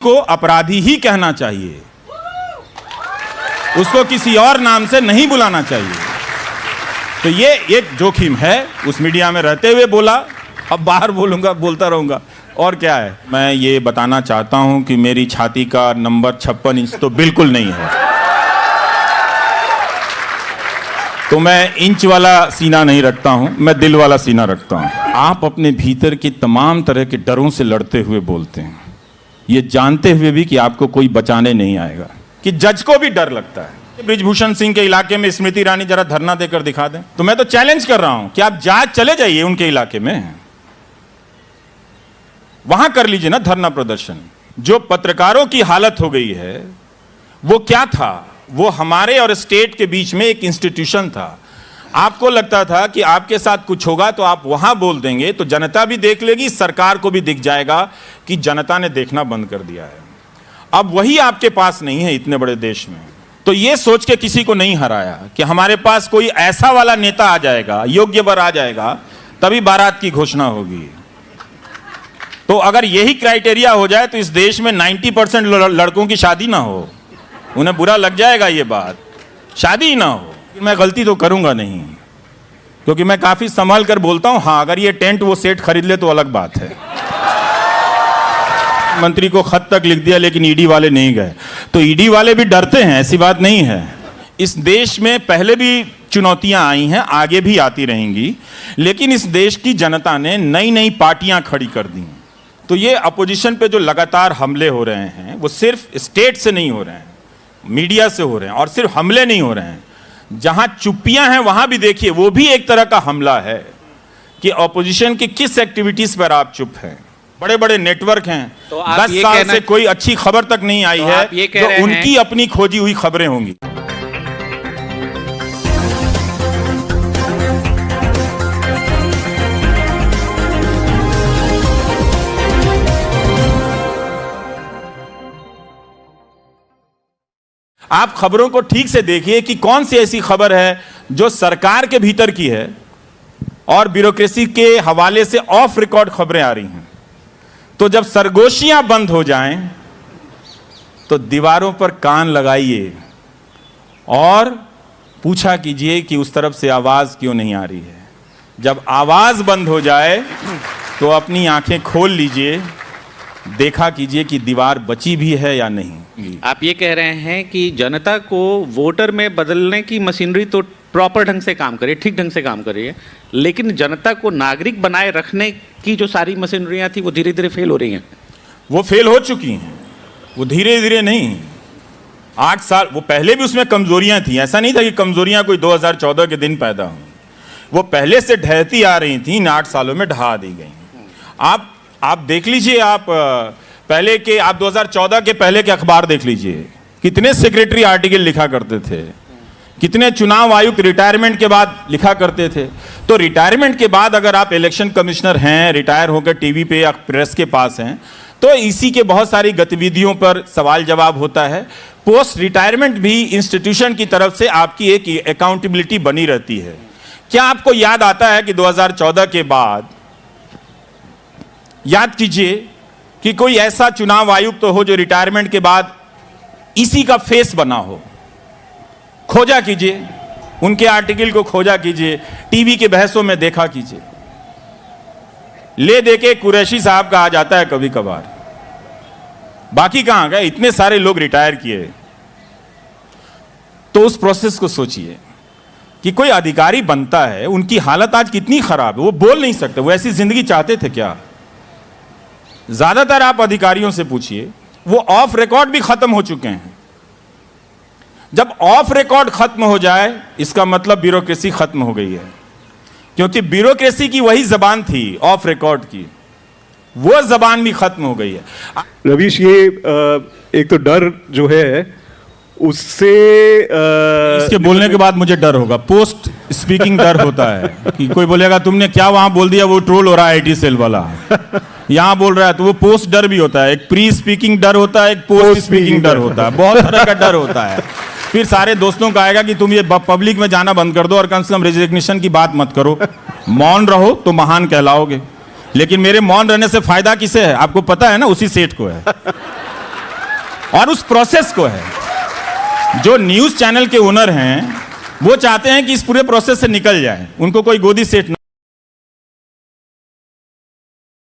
को अपराधी ही कहना चाहिए, उसको किसी और नाम से नहीं बुलाना चाहिए। तो ये एक जोखिम है। उस मीडिया में रहते हुए बोला, अब बाहर बोलूंगा, बोलता रहूंगा, और क्या है। मैं ये बताना चाहता हूं कि मेरी छाती का नंबर 56 इंच तो बिल्कुल नहीं है। तो मैं इंच वाला सीना नहीं रखता हूं, मैं दिल वाला सीना रखता हूं। आप अपने भीतर की तमाम तरह के डरों से लड़ते हुए बोलते हैं, ये जानते हुए भी कि आपको कोई बचाने नहीं आएगा, कि जज को भी डर लगता है। बृजभूषण सिंह के इलाके में स्मृति ईरानी जरा धरना देकर दिखा दें। तो मैं तो चैलेंज कर रहा हूं कि आप जांच चले जाइए उनके इलाके में, वहां कर लीजिए ना धरना प्रदर्शन। जो पत्रकारों की हालत हो गई है वो क्या था, वो हमारे और स्टेट के बीच में एक इंस्टीट्यूशन था। आपको लगता था कि आपके साथ कुछ होगा तो आप वहां बोल देंगे तो जनता भी देख लेगी, सरकार को भी दिख जाएगा कि जनता ने देखना बंद कर दिया है। अब वही आपके पास नहीं है इतने बड़े देश में। तो ये सोच के किसी को नहीं हराया कि हमारे पास कोई ऐसा वाला नेता आ जाएगा, योग्य वर आ जाएगा, तभी बारात की घोषणा होगी। तो अगर यही क्राइटेरिया हो जाए तो इस देश में 90% लड़कों की शादी ना हो, उन्हें बुरा लग जाएगा ये बात, शादी ही ना हो। मैं गलती तो करूंगा नहीं, क्योंकि मैं काफी संभाल कर बोलता हूं। हाँ, अगर ये टेंट वो सेट खरीद ले तो अलग बात है। मंत्री को खत तक लिख दिया लेकिन ईडी वाले नहीं गए, तो ईडी वाले भी डरते हैं, ऐसी बात नहीं है। इस देश में पहले भी चुनौतियां आई हैं, आगे भी आती रहेंगी, लेकिन इस देश की जनता ने नई नई पार्टियां खड़ी कर दी। तो ये अपोजिशन पे जो लगातार हमले हो रहे हैं वो सिर्फ स्टेट से नहीं हो रहे हैं, मीडिया से हो रहे हैं। और सिर्फ हमले नहीं हो रहे हैं, जहां चुप्पियां हैं वहां भी देखिए, वो भी एक तरह का हमला है कि ऑपोजिशन की किस एक्टिविटीज पर आप चुप हैं। बड़े बड़े नेटवर्क हैं, तो 10 साल से कोई अच्छी खबर तक नहीं आई है, तो उनकी अपनी खोजी हुई खबरें होंगी। आप खबरों को ठीक से देखिए कि कौन सी ऐसी खबर है जो सरकार के भीतर की है और ब्यूरोक्रेसी के हवाले से ऑफ रिकॉर्ड खबरें आ रही हैं। तो जब सरगोशियां बंद हो जाएं तो दीवारों पर कान लगाइए और पूछा कीजिए कि उस तरफ से आवाज क्यों नहीं आ रही है। जब आवाज बंद हो जाए तो अपनी आंखें खोल लीजिए, देखा कीजिए कि दीवार बची भी है या नहीं। आप ये कह रहे हैं कि जनता को वोटर में बदलने की मशीनरी तो प्रॉपर ढंग से काम करे, ठीक ढंग से काम करे, लेकिन जनता को नागरिक बनाए रखने की जो सारी मशीनरियां थी वो धीरे धीरे फेल हो रही हैं। वो फेल हो चुकी हैं, वो धीरे धीरे नहीं। 8 साल, वो पहले भी उसमें कमजोरियां थी। ऐसा नहीं था कि कमजोरियां कोई 2014 के दिन पैदा हुई, वो पहले से ढहती आ रही थी, इन 8 सालों में ढहा दी गई। आप देख लीजिए, आप पहले के, आप 2014 के पहले के अखबार देख लीजिए, कितने सेक्रेटरी आर्टिकल लिखा करते थे, कितने चुनाव आयुक्त रिटायरमेंट के बाद लिखा करते थे। तो रिटायरमेंट के बाद अगर आप इलेक्शन कमिश्नर हैं, रिटायर होकर टीवी पे या प्रेस के पास हैं, तो इसी के बहुत सारी गतिविधियों पर सवाल जवाब होता है। पोस्ट रिटायरमेंट भी इंस्टीट्यूशन की तरफ से आपकी एक अकाउंटेबिलिटी बनी रहती है। क्या आपको याद आता है कि 2014 के बाद, याद कीजिए कि कोई ऐसा चुनाव आयुक्त तो हो जो रिटायरमेंट के बाद इसी का फेस बना हो। खोजा कीजिए, उनके आर्टिकल को खोजा कीजिए, टीवी के बहसों में देखा कीजिए। ले देके कुरैशी साहब का आ जाता है कभी कभार, बाकी कहां गए? इतने सारे लोग रिटायर किए। तो उस प्रोसेस को सोचिए कि कोई अधिकारी बनता है, उनकी हालत आज कितनी खराब है, वो बोल नहीं सकते। वो ऐसी जिंदगी चाहते थे क्या? ज्यादातर आप अधिकारियों से पूछिए, वो ऑफ रिकॉर्ड भी खत्म हो चुके हैं। जब ऑफ रिकॉर्ड खत्म हो जाए इसका मतलब ब्यूरोक्रेसी खत्म हो गई है, क्योंकि ब्यूरोक्रेसी की वही जबान थी ऑफ रिकॉर्ड की, वो जबान भी खत्म हो गई है। रवीश, ये एक तो डर जो है उससे इसके बोलने के बाद मुझे डर होगा, पोस्ट स्पीकिंग डर होता है कि कोई बोलेगा तुमने क्या वहां बोल दिया, वो ट्रोल हो रहा है आईटी सेल वाला, यहां बोल रहा है, तो वो पोस्ट डर भी होता है। एक प्री स्पीकिंग डर होता है, एक पोस्ट स्पीकिंग डर होता है, बहुत तरह का डर होता है। फिर सारे दोस्तों का आएगा कि तुम ये पब्लिक में जाना बंद कर दो और कम से कम रेजिग्नेशन की बात मत करो, मौन रहो तो महान कहलाओगे। लेकिन मेरे मौन रहने से फायदा किसे है? आपको पता है ना, उसी सेठ को है। और उस प्रोसेस को है। जो न्यूज़ चैनल के ओनर हैं वो चाहते हैं कि इस पूरे प्रोसेस से निकल जाए, उनको कोई गोदी सेठ